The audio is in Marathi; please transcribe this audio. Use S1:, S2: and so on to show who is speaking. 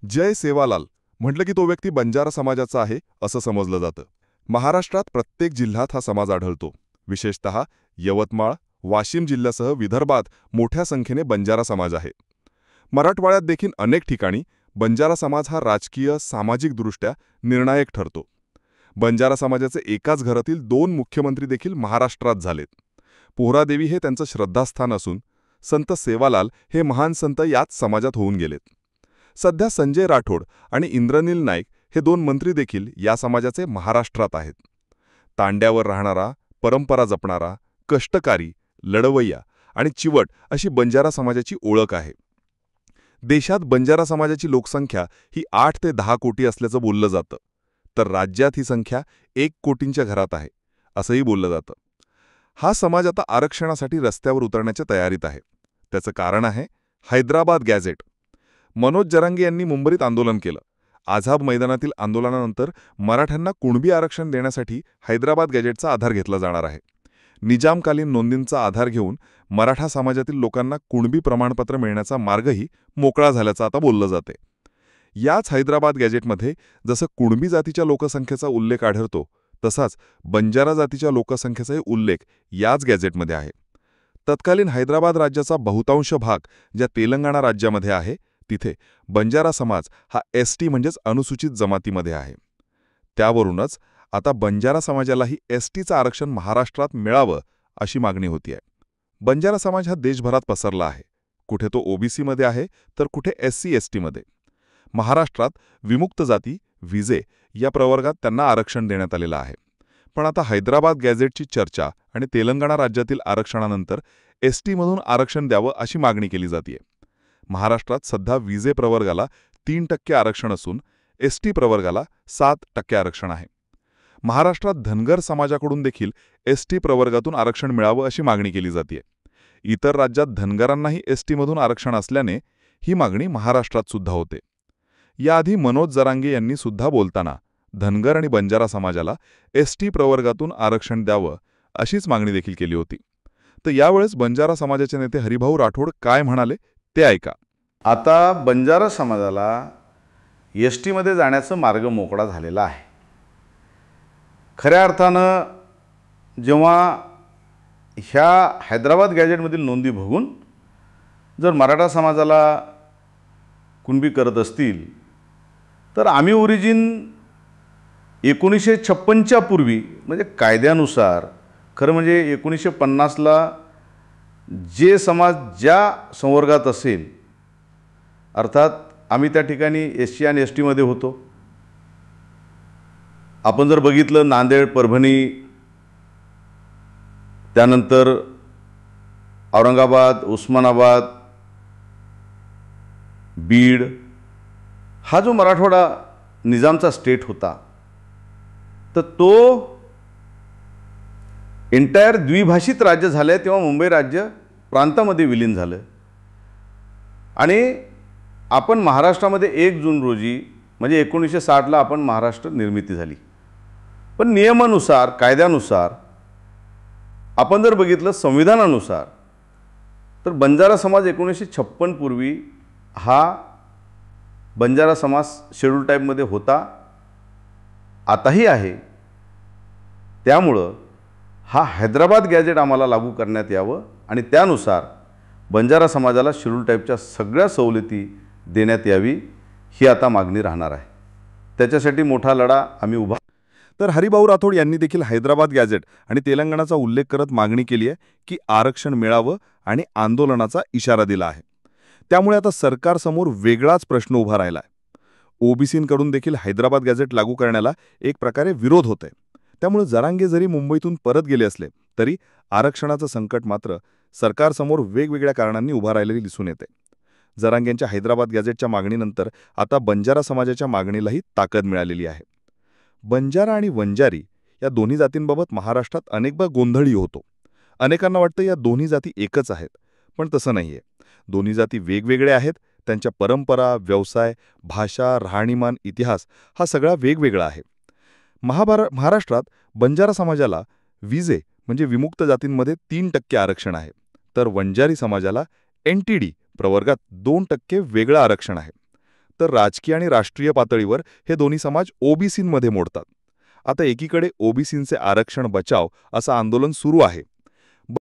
S1: जय सेवालाल म्हटलं की तो व्यक्ती बंजारा समाजाचा आहे असं समजलं जातं. महाराष्ट्रात प्रत्येक जिल्ह्यात हा समाज आढळतो. विशेषतः यवतमाळ, वाशिम जिल्ह्यासह विदर्भात मोठ्या संख्येने बंजारा समाज आहे. मराठवाड्यात देखील अनेक ठिकाणी बंजारा समाज हा राजकीय, सामाजिकदृष्ट्या निर्णायक ठरतो. बंजारा समाजाचे एकाच घरातील 2 मुख्यमंत्री देखील महाराष्ट्रात झालेत. पोहरादेवी हे त्यांचं श्रद्धास्थान असून संत सेवालाल हे महान संत याच समाजात होऊन गेलेत. सध्या संजय राठोड आणि इंद्रनील नाईक हे 2 मंत्री देखील या समाजाचे महाराष्ट्रात आहेत. तांड्यावर राहणारा, परंपरा जपणारा, कष्टकारी, लढवय्या आणि चिवट अशी बंजारा समाजाची ओळख आहे. देशात बंजारा समाजाची लोकसंख्या ही 8 ते 10 कोटी असल्याचं बोललं जातं, तर राज्यात ही संख्या 1 कोटींच्या घरात आहे असंही बोललं जातं. हा समाज आता आरक्षणासाठी रस्त्यावर उतरण्याच्या तयारीत आहे. त्याचं कारण आहे हैदराबाद गॅझेट. मनोज जरांगे यांनी मुंबईत आंदोलन केलं. आझाद मैदानातील आंदोलनानंतर मराठ्यांना कुणबी आरक्षण देण्यासाठी हैदराबाद गॅझेटचा आधार घेतला जाणार आहे. निजामकालीन नोंदींचा आधार घेऊन मराठा समाजातील लोकांना कुणबी प्रमाणपत्र मिळण्याचा मार्गही मोकळा झाल्याचं आता बोललं जाते. याच हैदराबाद गॅझेटमध्ये जसं कुणबी जातीच्या लोकसंख्येचा उल्लेख आढळतो, तसाच बंजारा जातीच्या लोकसंख्येचाही उल्लेख याच गॅझेटमध्ये आहे. तत्कालीन हैदराबाद राज्याचा बहुतांश भाग ज्या तेलंगणा राज्यामध्ये आहे, तिथे बंजारा समाज हा एसटी म्हणजेच अनुसूचित जमातीमध्ये आहे. त्यावरूनच आता बंजारा समाजालाही एसटीचं आरक्षण महाराष्ट्रात मिळावं अशी मागणी होती आहे. बंजारा समाज हा देशभरात पसरला आहे. कुठे तो ओबीसीमध्ये आहे, तर कुठे SC/STमध्ये. महाराष्ट्रात विमुक्त जाती, विजे या प्रवर्गात त्यांना आरक्षण देण्यात आलेलं आहे. पण आता हैदराबाद गॅझेटची चर्चा आणि तेलंगणा राज्यातील आरक्षणानंतर STमधून आरक्षण द्यावं अशी मागणी केली जाते. महाराष्ट्रात सध्या विजे प्रवर्गाला 3% आरक्षण असून ST प्रवर्गाला 7% आरक्षण आहे. महाराष्ट्रात धनगर समाजाकडून देखील ST प्रवर्गातून आरक्षण मिळावं अशी मागणी केली जाते. इतर राज्यात धनगरांनाही STमधून आरक्षण असल्याने ही मागणी महाराष्ट्रात सुद्धा होते. याआधी मनोज जरांगे यांनी सुद्धा बोलताना धनगर आणि बंजारा समाजाला ST प्रवर्गातून आरक्षण द्यावं अशीच मागणी देखील केली होती. तर यावेळेस बंजारा समाजाचे नेते हरिभाऊ राठोड काय म्हणाले ते ऐका.
S2: आता बंजारा समाजाला STमध्ये जाण्याचा मार्ग मोकळा झालेला आहे. खऱ्या अर्थानं जेव्हा ह्या हैदराबाद गॅझेटमधील नोंदी बघून जर मराठा समाजाला कुणबी करत असतील, तर आम्ही ओरिजिन 1956च्या पूर्वी म्हणजे कायद्यानुसार खरं म्हणजे 1950ला जे समाज ज्या संवर्गात असेल, अर्थात आम्ही त्या ठिकाणी SC आणि STमध्ये होतो. आपण जर बघितलं नांदेड, परभणी, त्यानंतर औरंगाबाद, उस्मानाबाद, बीड हा जो मराठवाडा निजामचा स्टेट होता, तर तो एंटायर द्विभाषित राज्य झालं तेव्हा मुंबई राज्य प्रांतामध्ये विलीन झालं. आणि आपण महाराष्ट्रामध्ये 1 जून रोजी म्हणजे 1960ला आपण महाराष्ट्र निर्मिती झाली. पण नियमानुसार, कायद्यानुसार आपण जर बघितलं संविधानानुसार, तर बंजारा समाज 1956 पूर्वी हा बंजारा समाज शेड्यूल टाईपमध्ये होता, आताही आहे. त्यामुळं हा हैदराबाद गॅझेट आम्हाला लागू करण्यात यावं आणि त्यानुसार बंजारा समाजाला शेड्यूल टाईपच्या सगळ्या सवलती देण्यात यावी ही आता मागणी राहणार आहे. त्याच्यासाठी मोठा लढा आम्ही उभा.
S1: तर हरिभाऊ राठोड यांनी देखील हैदराबाद गॅझेट आणि तेलंगणाचा उल्लेख करत मागणी केली आहे की आरक्षण मिळावं आणि आंदोलनाचा इशारा दिला आहे. त्यामुळे आता सरकारसमोर वेगळाच प्रश्न उभा राहिला आहे. ओबीसींकडून देखील हैदराबाद गॅझेट लागू करण्याला एक प्रकारे विरोध होतोय. त्यामुळे जरांगे जरी मुंबईतून परत गेले असले तरी आरक्षणाचं संकट मात्र सरकारसमोर वेगवेगळ्या कारणांनी उभा राहिलेली दिसून येते. जरांगेंच्या हैदराबाद गॅझेटच्या मागणीनंतर आता बंजारा समाजाच्या मागणीलाही ताकद मिळालेली आहे. बंजारा आणि वंजारी या दोन्ही जातींबाबत महाराष्ट्रात अनेकदा गोंधळही होतो. अनेकांना वाटतं या दोन्ही जाती एकच आहेत, पण तसं नाहीये. दोन्ही जाती वेगवेगळ्या आहेत. त्यांच्या परंपरा, व्यवसाय, भाषा, राहणीमान, इतिहास हा सगळा वेगवेगळा आहे. महाराष्ट्रात बंजारा समाजाला विजे म्हणजे विमुक्त जातींमध्ये 3% आरक्षण आहे, तर वंजारी समाजाला NTD प्रवर्गात 2% वेगळं आरक्षण आहे. तर राजकीय आणि राष्ट्रीय पातळीवर हे दोन्ही समाज ओबीसींमध्ये मोडतात. आता एकीकडे ओबीसींचे आरक्षण बचाव असं आंदोलन सुरू आहे,